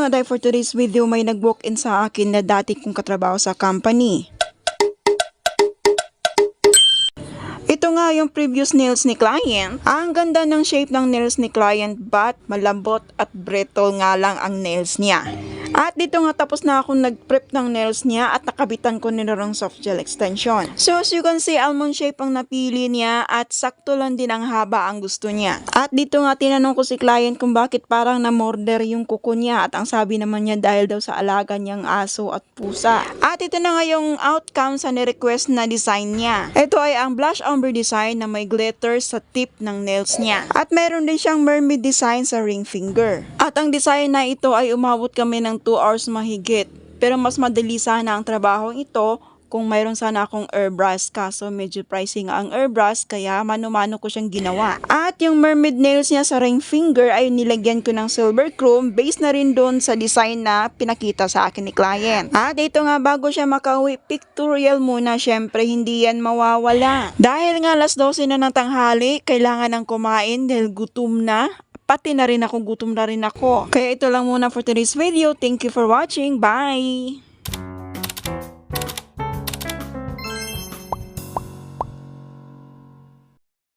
mga day, for today's video may nag-walk-in sa akin na dati kong katrabaho sa company. Ito nga yung previous nails ni client. Ang ganda ng shape ng nails ni client but malambot at brittle nga lang ang nails niya. At dito nga tapos na akong nag-prep ng nails niya at nakabitan ko nila ng soft gel extension. So as you can see, almond shape ang napili niya at sakto lang din ang haba ang gusto niya. At dito nga tinanong ko si client kung bakit parang na-morder yung kuko niya at ang sabi naman niya dahil daw sa alaga niyang aso at pusa. At ito na nga yung outcome sa ni-request na design niya. Ito ay ang blush umber design na may glitter sa tip ng nails niya. At meron din siyang mermaid design sa ring finger. At ang design na ito ay umabot kami ng 2 hours mahigit. Pero mas madali sana ang trabaho ito kung mayroon sana akong airbrush, kaso medyo pricey nga ang airbrush kaya mano-mano ko siyang ginawa. At yung mermaid nails niya sa ring finger ay nilagyan ko ng silver chrome based na rin doon sa design na pinakita sa akin ni client. At ito nga bago siya makauwi, pictorial muna, syempre hindi yan mawawala. Dahil nga alas 12 na ng tanghali, kailangan ng kumain dahil gutom na. Pati na rin ako, gutom na rin ako. Kaya ito lang muna for today's video. Thank you for watching. Bye!